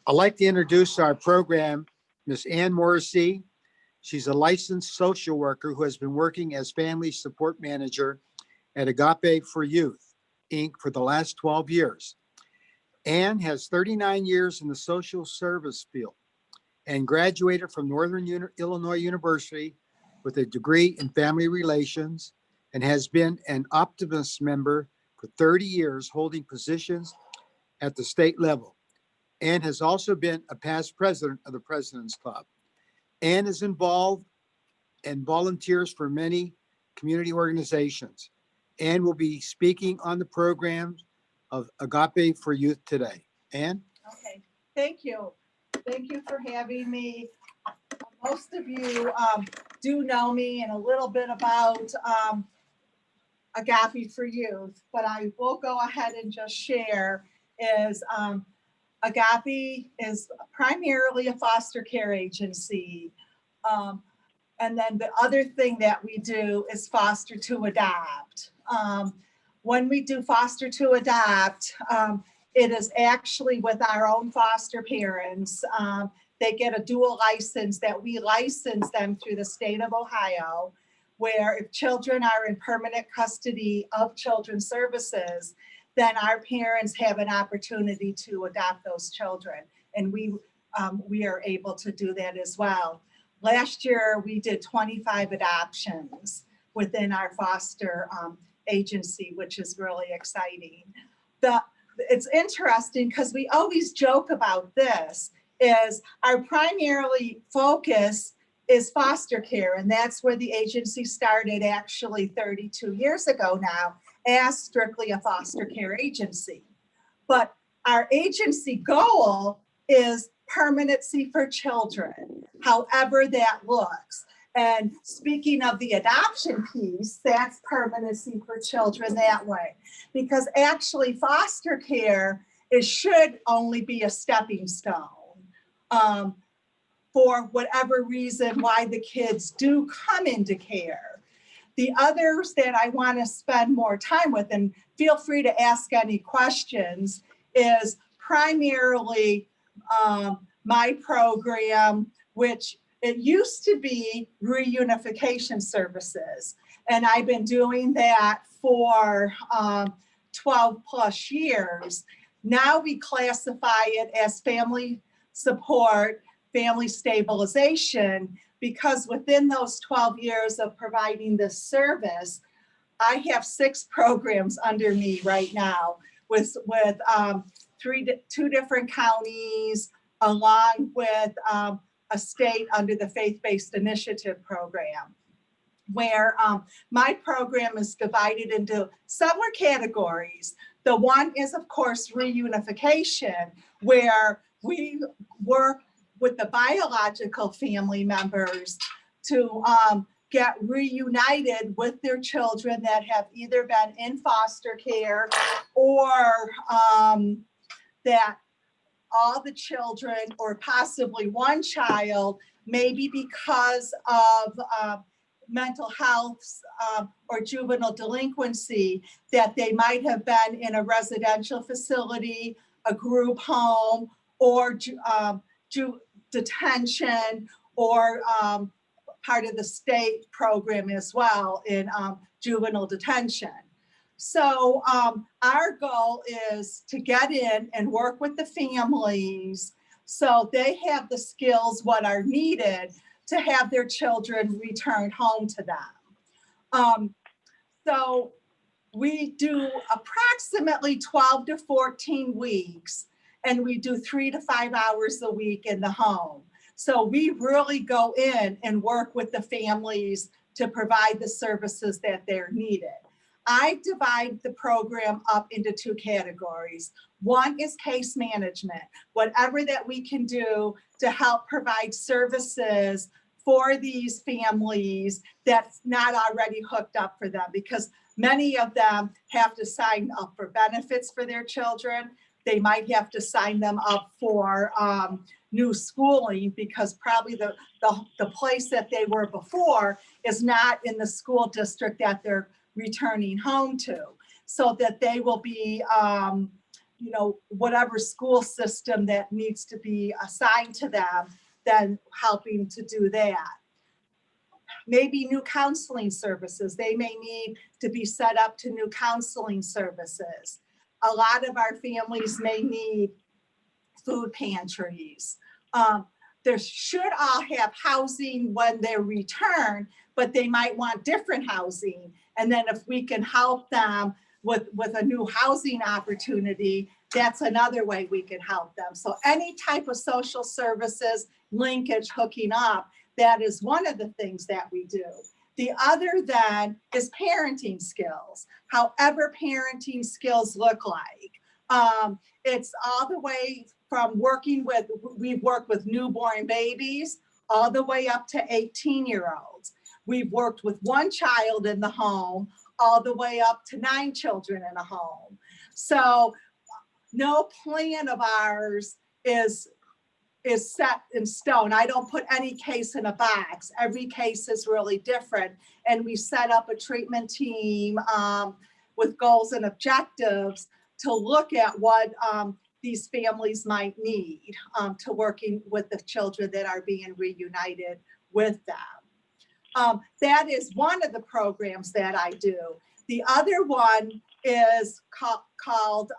I'd like to introduce our program, Ms. Ann Morissey. She's a licensed social worker who has been working as family support manager at Agape for Youth, Inc. for the last 12 years. Ann has 39 years in the social service field and graduated from Northern Illinois University with a degree in family relations and has been an Optimist member for 30 years, holding positions at the state level. Ann has also been a past president of the President's Club. Ann is involved and volunteers for many community organizations. Ann will be speaking on the programs of Agape for Youth today. Ann? Okay, thank you. Thank you for having me. Most of you do know me and a little bit about Agape for Youth, but I will go ahead and just share is Agape is primarily a foster care agency. And then the other thing that we do is foster to adopt. When we do foster to adopt, it is actually with our own foster parents. They get a dual license that we license them through the state of Ohio, where if children are in permanent custody of Children's Services, then our parents have an opportunity to adopt those children. And we are able to do that as well. Last year, we did 25 adoptions within our foster agency, which is really exciting. It's interesting because we always joke about this, is our primarily focus is foster care, and that's where the agency started actually 32 years ago now as strictly a foster care agency. But our agency goal is permanency for children, however that looks. And speaking of the adoption piece, that's permanency for children that way. Because actually foster care should only be a stepping stone for whatever reason why the kids do come into care. The others that I want to spend more time with, and feel free to ask any questions, is primarily my program, which it used to be reunification services. And I've been doing that for 12 plus years. Now we classify it as family support, family stabilization, because within those 12 years of providing this service, I have 6 programs under me right now with 2 different counties, along with a state under the faith-based initiative program, where my program is divided into several categories. The one is, of course, reunification, where we work with the biological family members to get reunited with their children that have either been in foster care or that all the children or possibly one child, maybe because of mental health or juvenile delinquency, that they might have been in a residential facility, a group home, or detention, or part of the state program as well in juvenile detention. So our goal is to get in and work with the families so they have the skills what are needed to have their children returned home to them. So we do approximately 12 to 14 weeks, and we do 3 to 5 hours a week in the home. So we really go in and work with the families to provide the services that they're needed. I divide the program up into 2 categories. One is case management, whatever that we can do to help provide services for these families that's not already hooked up for them, because many of them have to sign up for benefits for their children. They might have to sign them up for new schooling, because probably the place that they were before is not in the school district that they're returning home to, so that they will be whatever school system that needs to be assigned to them, then helping to do that. Maybe new counseling services. They may need to be set up to new counseling services. A lot of our families may need food pantries. There should all have housing when they return, but they might want different housing. And then if we can help them with a new housing opportunity, that's another way we can help them. So any type of social services, linkage, hooking up, that is one of the things that we do. The other then is parenting skills, however parenting skills look like. It's all the way from we've worked with newborn babies all the way up to 18-year-olds. We've worked with one child in the home all the way up to 9 children in a home. So no plan of ours is set in stone. I don't put any case in a box. Every case is really different. And we set up a treatment team with goals and objectives to look at what these families might need to working with the children that are being reunited with them. That is one of the programs that I do. The other one is called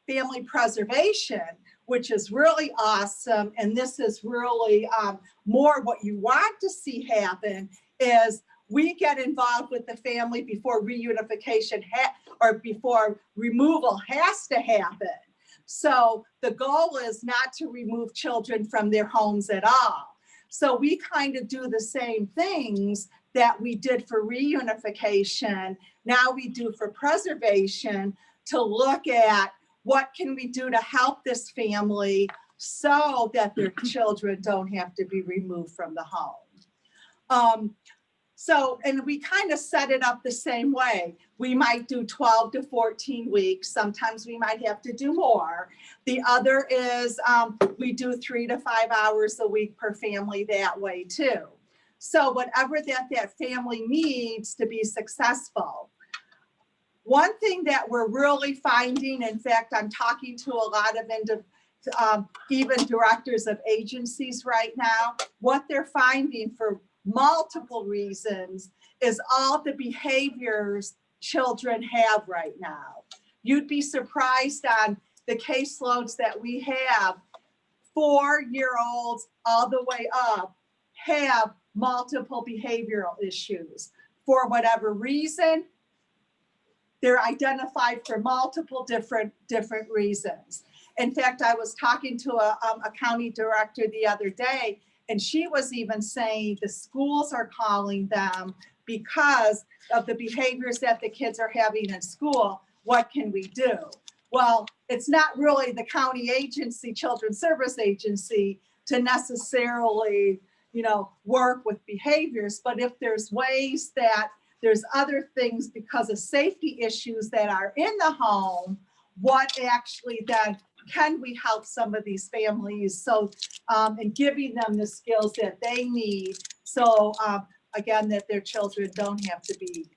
Family Preservation, which is really awesome. And this is really more what you want to see happen is we get involved with the family before reunification or before removal has to happen. So the goal is not to remove children from their homes at all. So we kind of do the same things that we did for reunification. Now we do for preservation to look at what can we do to help this family so that their children don't have to be removed from the home. And we kind of set it up the same way. We might do 12 to 14 weeks. Sometimes we might have to do more. The other is we do 3 to 5 hours a week per family that way too. So whatever that family needs to be successful. One thing that we're really finding, in fact, I'm talking to a lot of even directors of agencies right now, what they're finding for multiple reasons is all the behaviors children have right now. You'd be surprised on the caseloads that we have. 4-year-olds all the way up have multiple behavioral issues. For whatever reason, they're identified for multiple different reasons. In fact, I was talking to a county director the other day, and she was even saying the schools are calling them because of the behaviors that the kids are having in school. What can we do? Well, it's not really the county agency, children's service agency, to necessarily, work with behaviors, but if there's ways that there's other things because of safety issues that are in the home, what actually then can we help some of these families? So, and giving them the skills that they need. So again, that their children don't have to be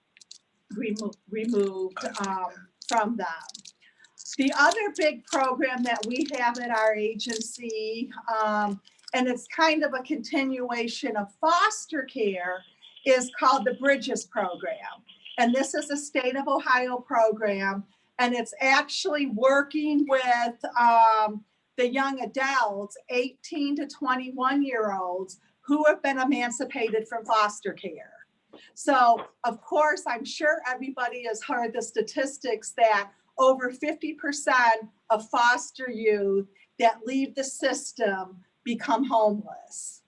removed from them. The other big program that we have at our agency, and it's kind of a continuation of foster care, is called the Bridges program. And this is a state of Ohio program, and it's actually working with the young adults, 18 to 21-year-olds who have been emancipated from foster care. So, of course, I'm sure everybody has heard the statistics that over 50% of foster youth that leave the system become homeless.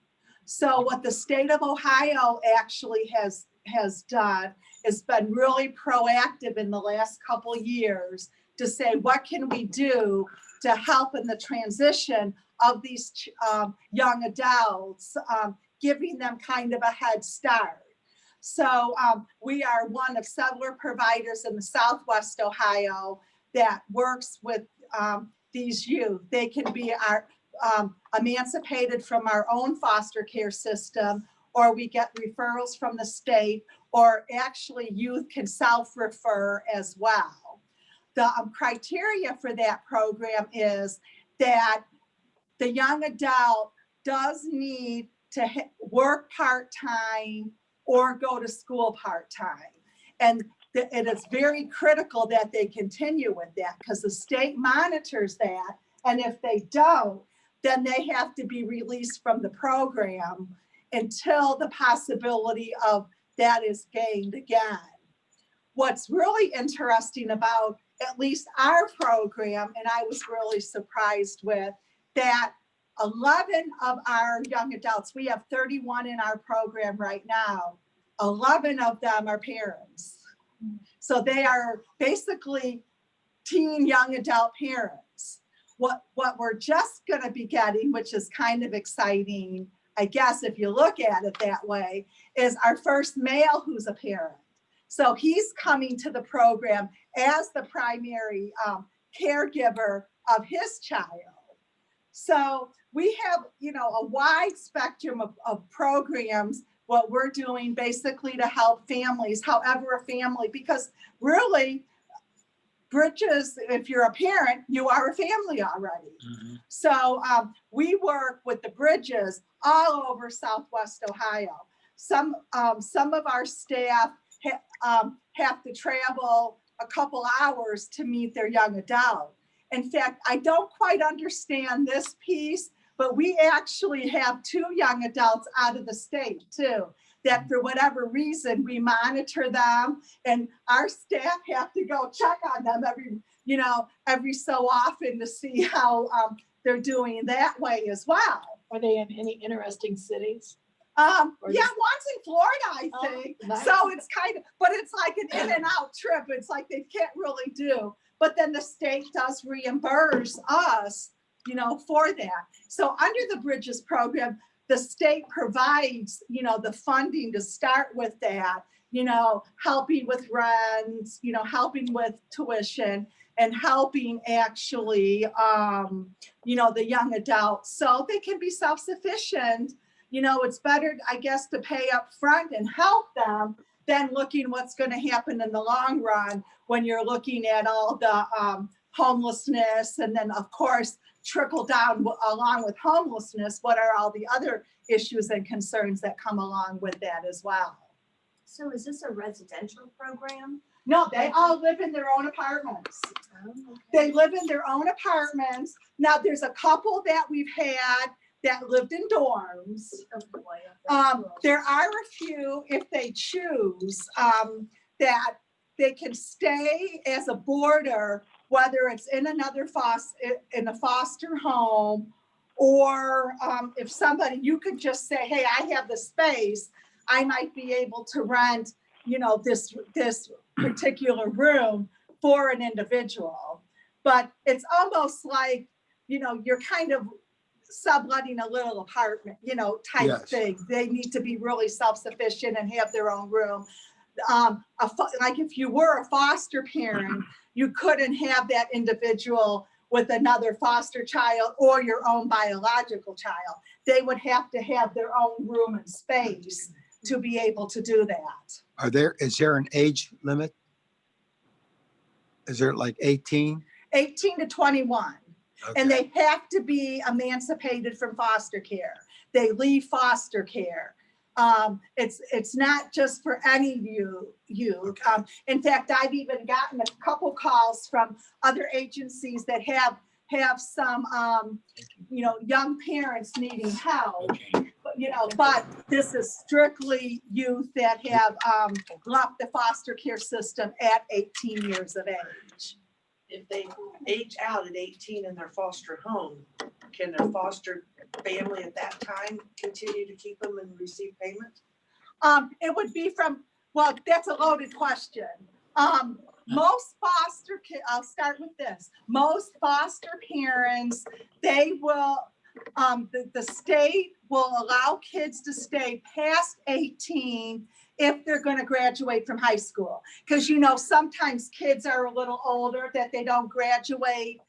So what the state of Ohio actually has done is been really proactive in the last couple years to say, what can we do to help in the transition of these young adults, giving them kind of a head start. So we are one of several providers in the Southwest Ohio that works with these youth. They can be emancipated from our own foster care system, or we get referrals from the state, or actually youth can self-refer as well. the criteria for that program is that the young adult does need to work part-time or go to school part-time. And it is very critical that they continue with that, because the state monitors that. And if they don't, then they have to be released from the program until the possibility of that is gained again. What's really interesting about at least our program, and I was really surprised with, that 11 of our young adults, we have 31 in our program right now, 11 of them are parents. So they are basically teen young adult parents. What we're just going to be getting, which is kind of exciting, I guess, if you look at it that way, is our first male who's a parent. So he's coming to the program as the primary caregiver of his child. So we have, a wide spectrum of programs, what we're doing basically to help families, however a family, because really, Bridges, if you're a parent, you are a family already. Mm-hmm. So we work with the Bridges all over Southwest Ohio. Some of our staff have to travel a couple hours to meet their young adult. In fact, I don't quite understand this piece, but we actually have 2 young adults out of the state too, that for whatever reason, we monitor them, and our staff have to go check on them every so often to see how they're doing that way as well. Are they in any interesting cities? Yeah, one's in Florida, I think. Oh, nice. So it's kind of, but it's like an in and out trip. It's like they can't really do. But then the state does reimburse us, for that. So under the Bridges program, the state provides, the funding to start with that, helping with rents, helping with tuition, and helping actually, the young adults so they can be self-sufficient. It's better, I guess, to pay up front and help them than looking what's going to happen in the long run when you're looking at all the homelessness, and then, of course, trickle down along with homelessness, what are all the other issues and concerns that come along with that as well. So is this a residential program? No, they all live in their own apartments. Oh, okay. They live in their own apartments. Now, there's a couple that we've had that lived in dorms. Oh, boy, There are a few, if they choose, that they can stay as a boarder, whether it's in another in a foster home, or if somebody, you could just say, hey, I have the space, I might be able to rent, this particular room for an individual. But it's almost like, you're kind of subletting a little apartment, type Yes. thing. They need to be really self-sufficient and have their own room. Like if you were a foster parent, you couldn't have that individual with another foster child or your own biological child. They would have to have their own room and space to be able to do that. Is there an age limit? Is there like 18? 18 to 21. Okay. And they have to be emancipated from foster care. They leave foster care. It's not just for any youth. Okay. In fact, I've even gotten a couple calls from other agencies that have some, young parents needing help. But this is strictly youth that have left the foster care system at 18 years of age. If they age out at 18 in their foster home, can their foster family at that time continue to keep them and receive payment? It would be well, that's a loaded question. Most foster kids, I'll start with this. Most foster parents, they will, the state will allow kids to stay past 18 if they're going to graduate from high school. Because, sometimes kids are a little older that they don't graduate,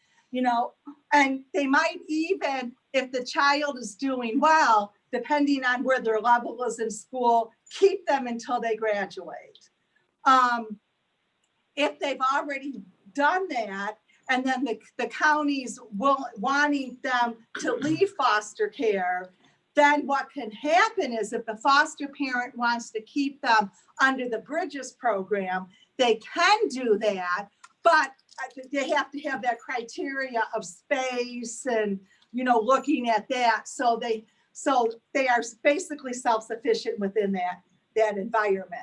and they might even, if the child is doing well, depending on where their level is in school, keep them until they graduate. If they've already done that, and then the counties wanting them to leave foster care, then what can happen is if the foster parent wants to keep them under the Bridges program, they can do that, but they have to have that criteria of space and, looking at that. So they are basically self-sufficient within that environment.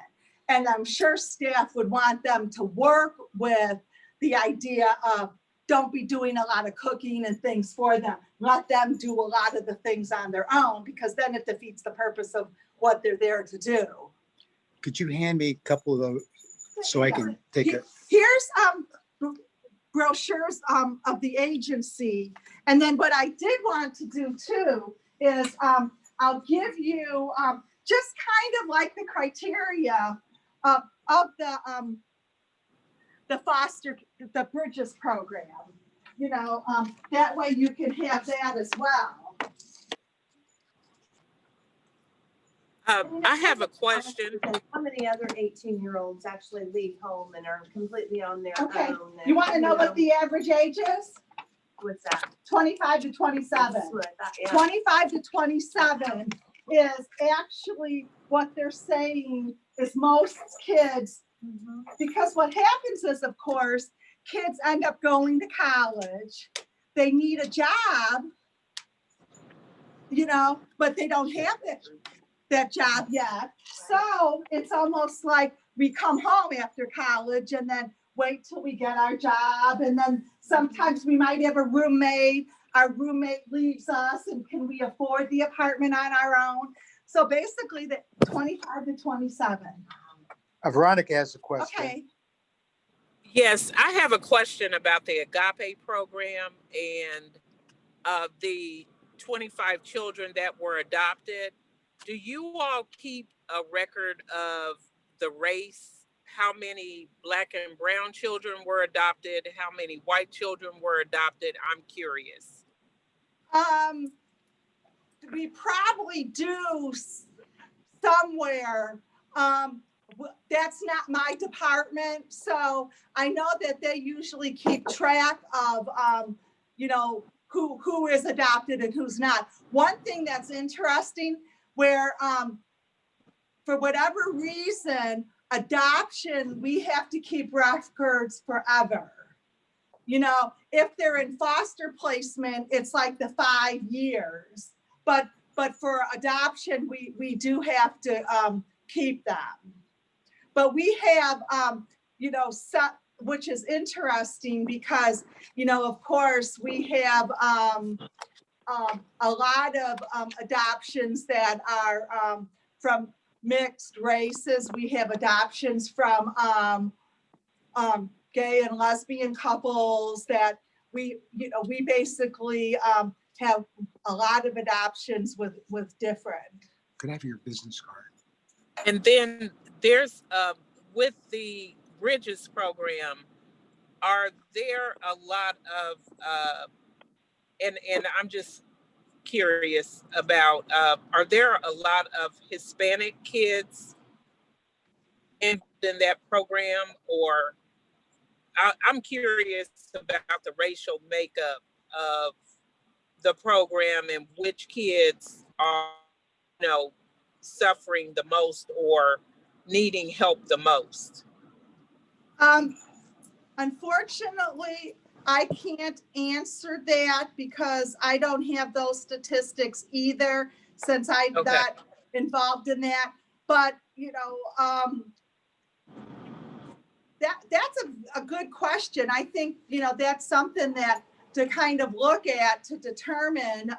And I'm sure staff would want them to work with the idea of don't be doing a lot of cooking and things for them. Let them do a lot of the things on their own, because then it defeats the purpose of what they're there to do. Could you hand me a couple of those so I can take it? Here's brochures of the agency. And then what I did want to do too is I'll give you just kind of like the criteria of the Bridges program. That way you can have that as well. I have a question. How many other 18-year-olds actually leave home and are completely on their Okay. own? You want to know what the average age is? What's that? 25 to 27. That's what I thought, yeah. 25 to 27 is actually what they're saying is most kids, because what happens is, of course, kids end up going to college, they need a job, but they don't have that job yet. So it's almost like we come home after college and then wait till we get our job. And then sometimes we might have a roommate. Our roommate leaves us, and can we afford the apartment on our own? So basically the 25 to 27. Veronica has a question. Okay. Yes, I have a question about the Agape program and the 25 children that were adopted. Do you all keep a record of the race? How many Black and brown children were adopted? How many white children were adopted? I'm curious. We probably do somewhere. That's not my department. So I know that they usually keep track of, who is adopted and who's not. One thing that's interesting where, for whatever reason, adoption, we have to keep records forever. If they're in foster placement, it's like the 5 years, but for adoption, we do have to keep them. But we have, which is interesting because, of course, we have a lot of adoptions that are from mixed races. We have adoptions from gay and lesbian couples that we basically have a lot of adoptions with different. Could I have your business card? And then there's, with the Bridges program, are there a lot of, and I'm just curious about, are there a lot of Hispanic kids in that program? Or I'm curious about the racial makeup of the program and which kids are, suffering the most or needing help the most. Unfortunately, I can't answer that because I don't have those statistics either, since I'm not involved in that. But that's a good question. I think that's something that to kind of look at to determine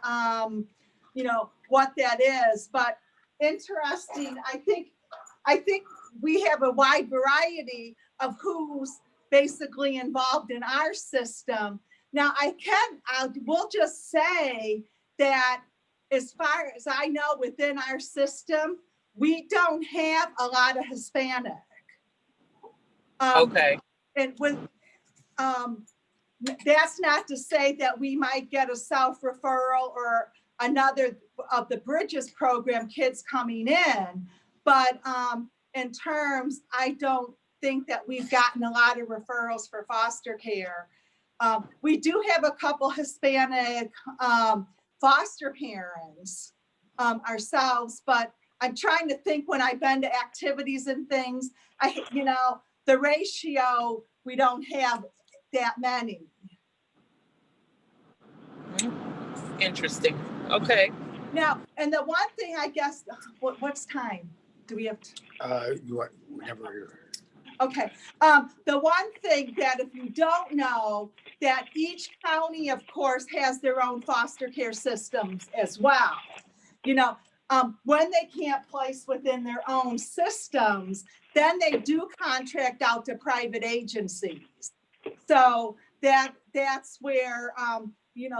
what that is. But interesting, I think we have a wide variety of who's basically involved in our system. Now we'll just say that as far as I know, within our system, we don't have a lot of Hispanic. And with that's not to say that we might get a self-referral or another of the Bridges program kids coming in, but in terms, I don't think that we've gotten a lot of referrals for foster care. We do have a couple Hispanic foster parents ourselves, but I'm trying to think when I've been to activities and things, the ratio, we don't have that many. Interesting. Okay. Now, and the one thing I guess, what's time? Do we have? Whenever. Okay. The one thing that if you don't know, that each county, of course, has their own foster care systems as well. When they can't place within their own systems, then they do contract out to private agencies. So that's where,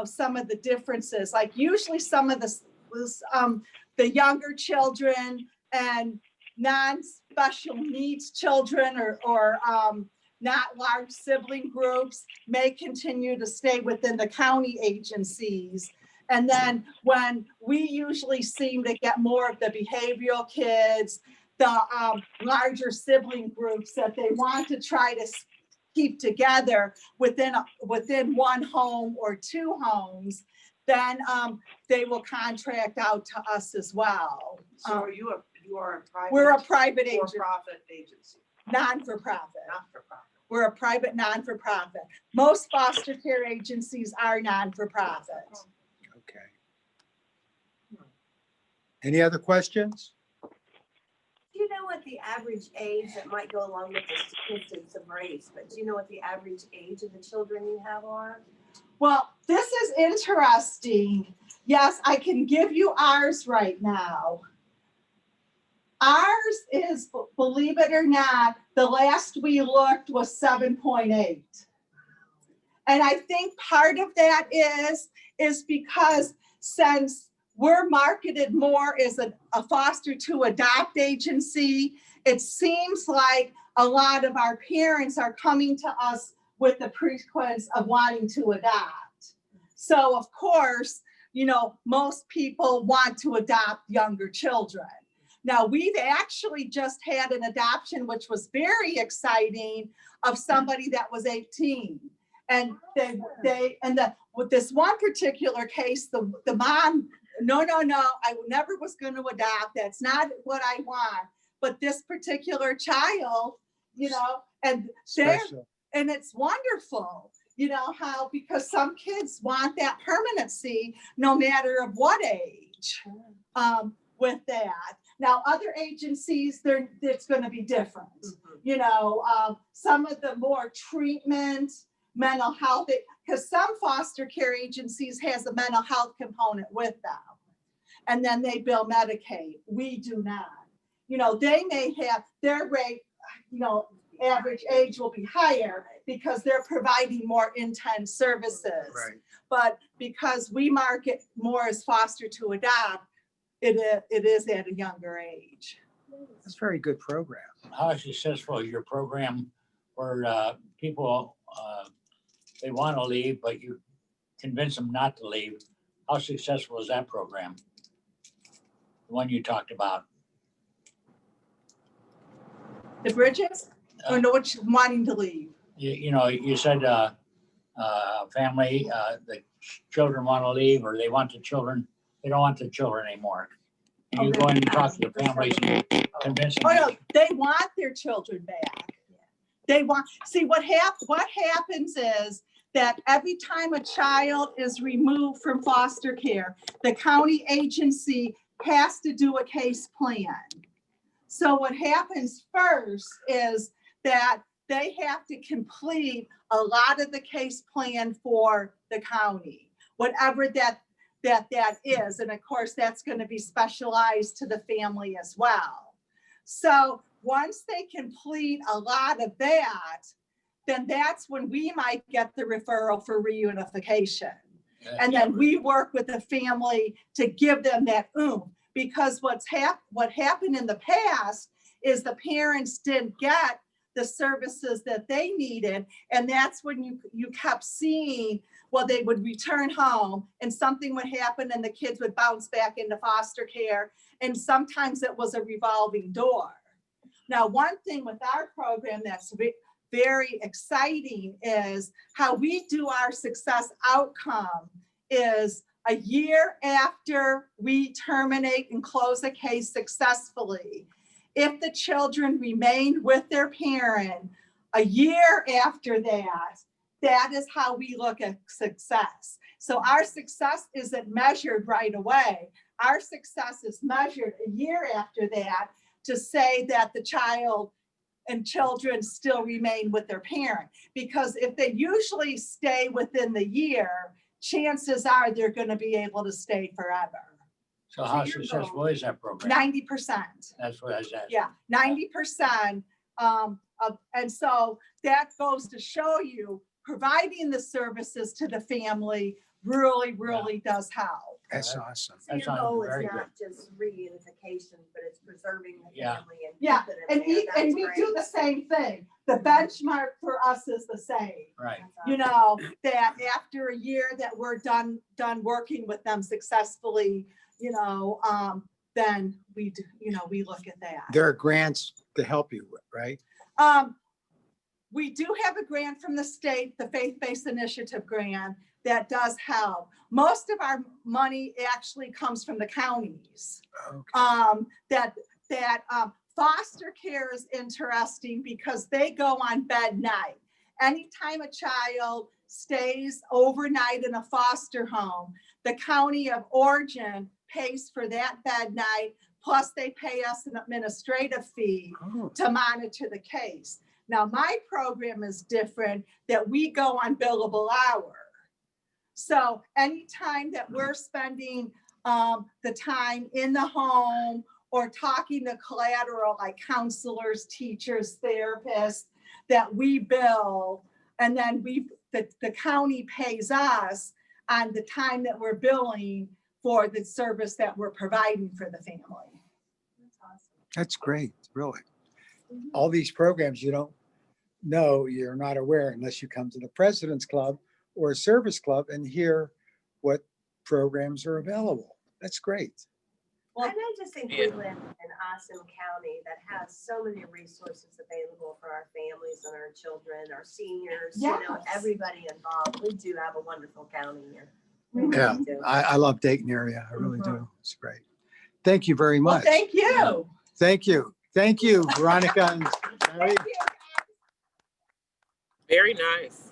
some of the differences, like usually some of the younger children and non-special needs children or not large sibling groups may continue to stay within the county agencies. And then when we usually seem to get more of the behavioral kids, the larger sibling groups that they want to try to keep together within one home or two homes, then they will contract out to us as well. So you are a private? We're a private agency. For-profit agency, Non-for-profit. not for profit. We're a private non-for-profit. Most foster care agencies are non-for-profit. Okay. Any other questions? Do you know what the average age, that might go along with the statistics of race, but do you know what the average age of the children you have are? Well, this is interesting. Yes, I can give you ours right now. Ours is, believe it or not, the last we looked was 7.8. And I think part of that is because since we're marketed more as a foster to adopt agency, it seems like a lot of our parents are coming to us with the prequence of wanting to adopt. So of course, most people want to adopt younger children. Now, we've actually just had an adoption, which was very exciting, of somebody that was 18. And with this one particular case, the mom, no, I never was going to adopt. That's not what I want. But this particular child, and Special. and it's wonderful, how, because some kids want that permanency no matter of what age, with that. Now, other agencies, it's going to be different. Some of the more treatment, mental health, because some foster care agencies has a mental health component with them. And then they bill Medicaid. We do not. They may have their rate, average age will be higher because they're providing more intense services. Right. But because we market more as foster to adopt, it is at a younger age. That's a very good program. How successful is your program where people, they want to leave, but you convince them not to leave? How successful is that program? The one you talked about. The Bridges, or no, which wanting to leave? You said family, the children want to leave, or they want the children, they don't want the children anymore. And you go in and talk to the families and convince them. Oh, no, they want their children back. They want, see, what happens is that every time a child is removed from foster care, the county agency has to do a case plan. So what happens first is that they have to complete a lot of the case plan for the county, whatever that is. And of course, that's going to be specialized to the family as well. So once they complete a lot of that, then that's when we might get the referral for reunification. And then we work with the family to give them that oomph. Because what happened in the past is the parents didn't get the services that they needed. And that's when you kept seeing, well, they would return home and something would happen and the kids would bounce back into foster care. And sometimes it was a revolving door. Now, one thing with our program that's very exciting is how we do our success outcome is a year after we terminate and close a case successfully. If the children remain with their parent a year after that, that is how we look at success. So our success isn't measured right away. Our success is measured a year after that to say that the child and children still remain with their parent. Because if they usually stay within the year, chances are they're going to be able to stay forever. So how your successful goal- is that program? 90%. That's what I was asking. Yeah, 90%. And so that goes to show you providing the services to the family really does help. That's awesome. So your That sounds goal is very not just reunification, but it's preserving the Yeah. family and. Yeah, keeping it and, there. That's we great. do the same thing. The benchmark for us is the same. Right. That's You know, that after a year that we're done working with them successfully, you know, then we do, you know, we look at that. There are grants to help you with, right? We do have a grant from the state, the Faith-Based Initiative Grant, that does help. Most of our money actually comes from the counties. Okay. Foster care is interesting because they go on bed night. Anytime a child stays overnight in a foster home, the county of origin pays for that bed night, plus they pay us an administrative fee Oh, to monitor the case. Now, my program is different, that we go on billable hour. So anytime that we're spending the time in the home or talking to collateral like counselors, teachers, therapists, that we bill, and then the county pays us on the time that we're billing for the service that we're providing for the family. That's awesome. that's great, really. All these programs you don't know, you're not aware unless you come to the President's Club or a service club and hear what programs are available. That's great. Well, And I just think we live in an awesome county that has so many resources available for our families and our children, our seniors, you know, Yes. everybody involved. We do have a wonderful county here. Yeah, We do. I love Dayton area. I really do. It's great. Thank you very well, much. thank you. Thank you. Thank you, Veronica and Barry. Thank you. Very nice.